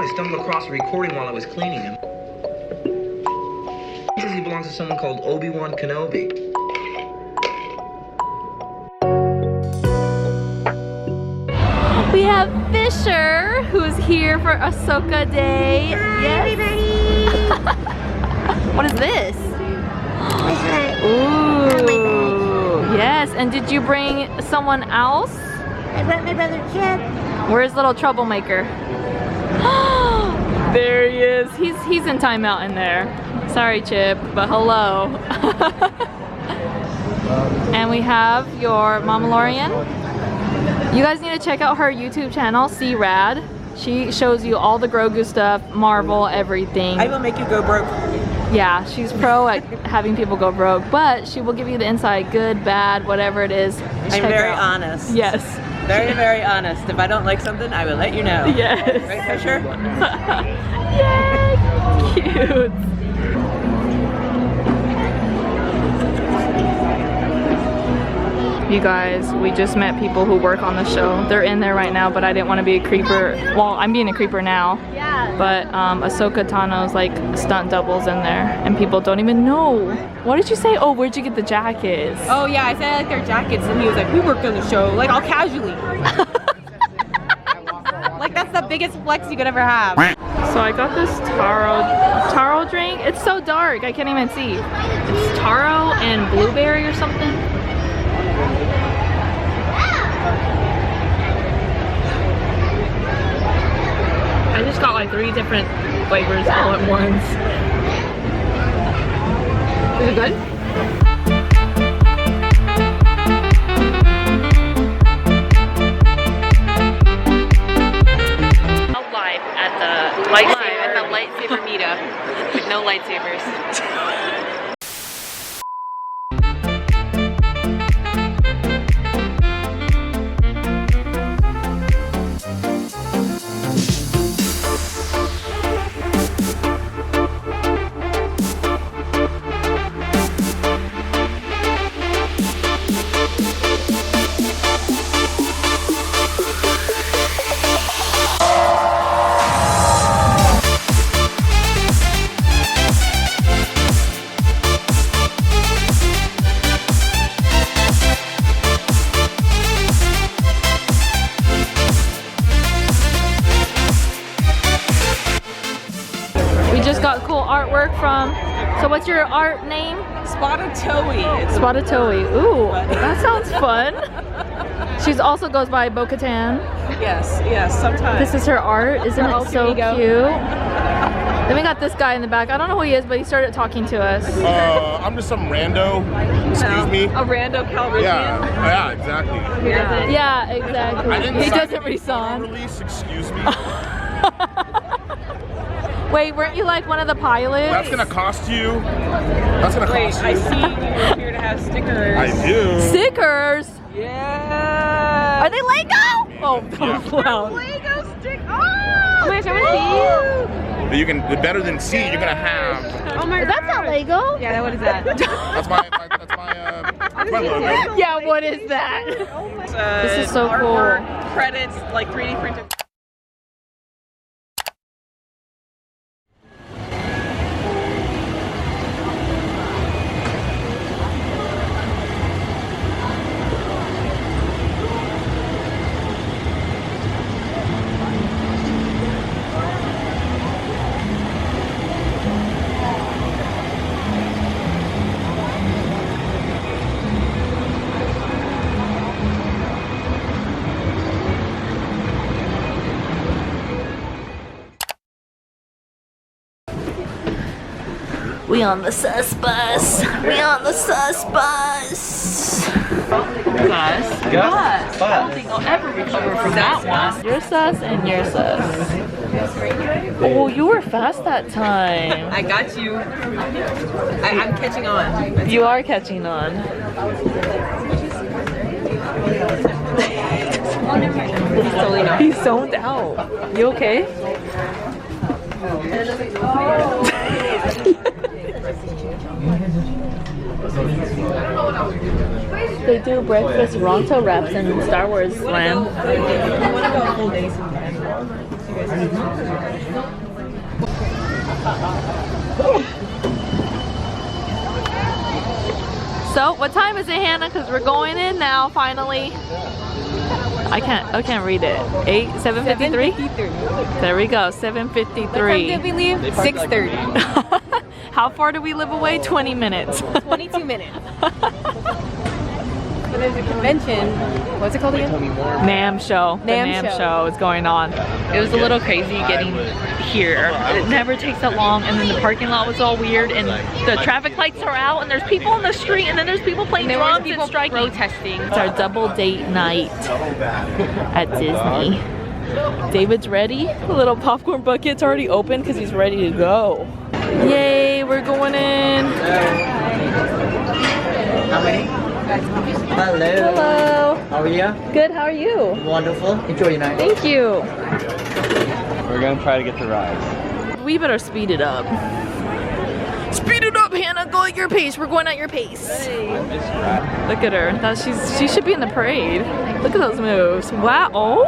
I stumbled across a recording while I was cleaning him. He says he belongs to someone called Obi-Wan Kenobi. We have Fisher, who's here for Ahsoka Day. Hi, yes. everybody. What is this? Ooh. Yes, and did you bring someone else? I brought my brother Chip. Where's little troublemaker? There he is. He's in timeout in there. Sorry, Chip, but hello. And we have your Mandalorian. You guys need to check out her YouTube channel, C-Rad. She shows you all the Grogu stuff, Marvel, everything. I will make you go broke. Yeah, she's pro at having people go broke, but she will give you the inside, good, bad, whatever it is. I'm very honest. Yes. Very, very honest. If I don't like something, I will let you know. Yes. Right, Fisher? Yay! Cute. You guys, we just met people who work on the show. They're in there right now, but I didn't want to be a creeper. Well, I'm being a creeper now. Yeah. But Ahsoka Tano's like stunt doubles in there, and people don't even know. What did you say? Oh, where'd you get the jackets? Oh yeah, I said I like their jackets, and he was like, we worked on the show, like all casually. Like that's the biggest flex you could ever have. So I got this taro drink. It's so dark, I can't even see. It's taro and blueberry or something. I just got like 3 different flavors all at once. Is it good? Live at the lightsaber meetup with no lightsabers. Got cool artwork from, so what's your art name? Spotatoe. Spotatoe. Ooh, that sounds fun. She also goes by Bo-Katan. Yes, sometimes. This is her art, isn't it so cute? Then we got this guy in the back. I don't know who he is, but he started talking to us. I'm just some rando. Excuse me. A rando Calrissian? Yeah, exactly. Yeah, exactly. He doesn't respond. Release, excuse me. Wait, weren't you like one of the pilots? That's gonna cost you. That's gonna cost you. I see you're here to have stickers. I do. Stickers? Yeah. Are they Lego? Oh, Yeah. wow. Lego stick. Oh my gosh, I want to see you. But you can, better than C, you're gonna have. Oh my God. That's not Lego. Yeah, what is that? That's my logo. Yeah, what is that? This is so artwork, cool. Credits, like 3D printed. We on the sus bus. We on the sus bus. Sus? What? I don't think I'll ever recover from that one. You're sus and you're sus. Oh, you were fast that time. I got you. I'm catching on. You are catching on. He's zoned out. You okay? They do breakfast Ronto wraps in Star Wars land. whole day sometimes. So, what time is it, Hannah? Because we're going in now, finally. I can't read it. 7:53? 7:53. There we go, 7:53. What time did we leave? 6:30. How far do we live away? 20 minutes. 22 minutes. So there's a convention. What's it called again? NAM show. The NAM NAM show. show is going on. It was a little crazy getting here. It never takes that long, and then the parking lot was all weird, and the traffic lights are out, and there's people on the street, and then there's people playing drums and striking. Protesting. It's our double date night at Disney. David's ready. The little popcorn bucket's already open because he's ready to go. Yay, we're going in. How many? Hello. Hello. How are you? Good, how are you? Wonderful. Enjoy your night. Thank you. We're gonna try to get the rides. We better speed it up. Speed it up, Hannah. Go at your pace. We're going at your pace. Look at her. She should be in the parade. Look at those moves. Wow. Oh.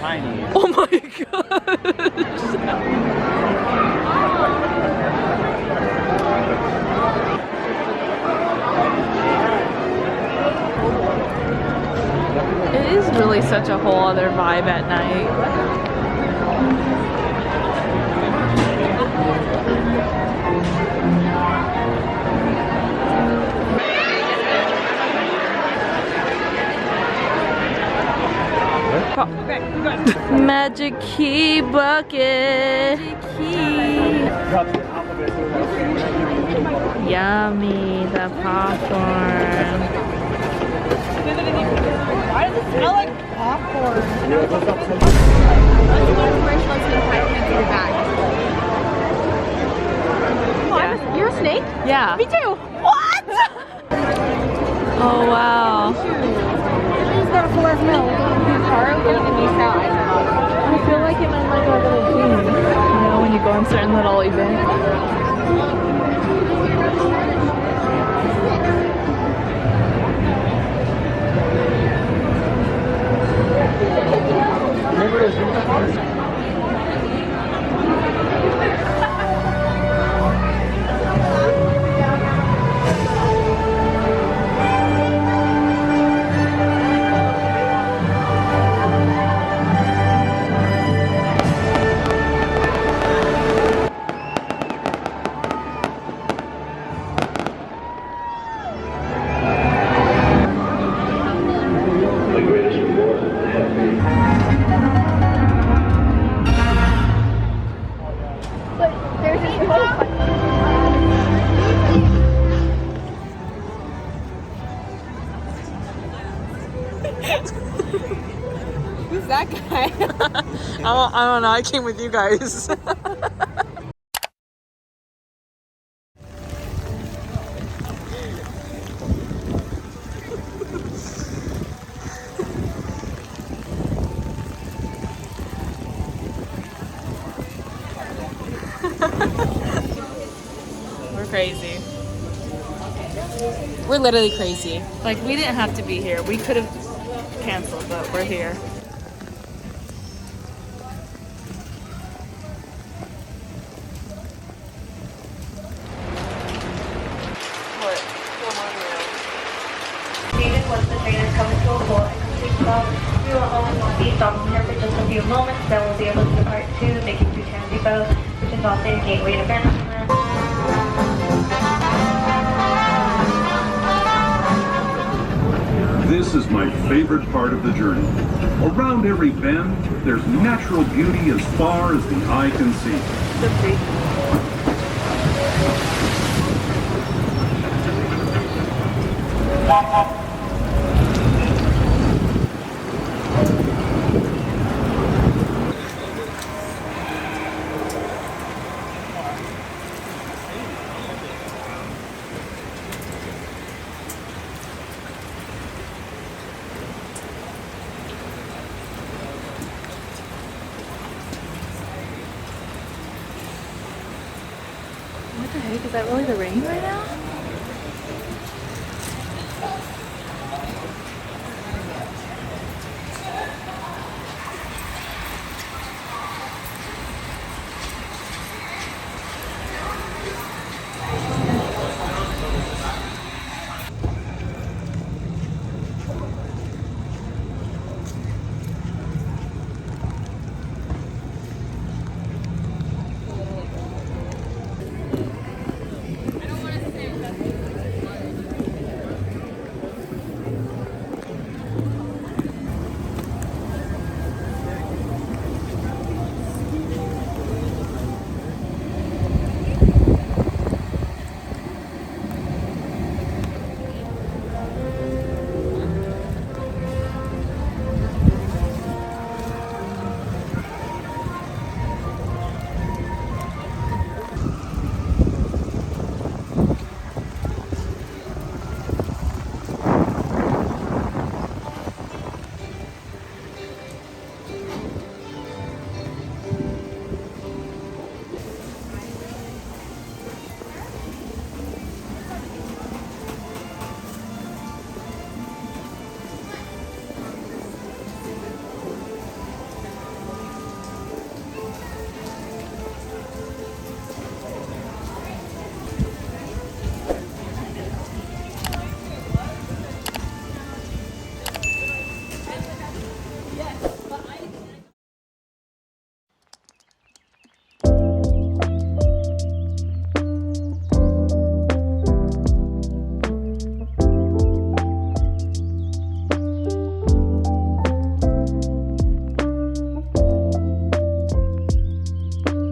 Tiny. Oh my gosh. It is really such a whole other vibe at night. Magic key bucket. Magic key. Yummy, the popcorn. Why does it smell like popcorn? Yeah. You're a snake? Yeah. Me too. What? Oh wow. He's got a full ass milk. I feel like I'm in like a little game. You know, when you go on certain little events. Who's that guy? I don't know. I came with you guys. We're crazy. We're literally crazy. Like, we didn't have to be here. We could have canceled, but we're here. David, once the train is coming to a full and complete stop, we will only want these stopping here for just a few moments, then we'll be able to depart to the Cantina Depot, which is also the gateway to Fantasyland. This is my favorite part of the journey. Around every bend, there's natural beauty as far as the eye can see. What the heck? Is that really the rain right now?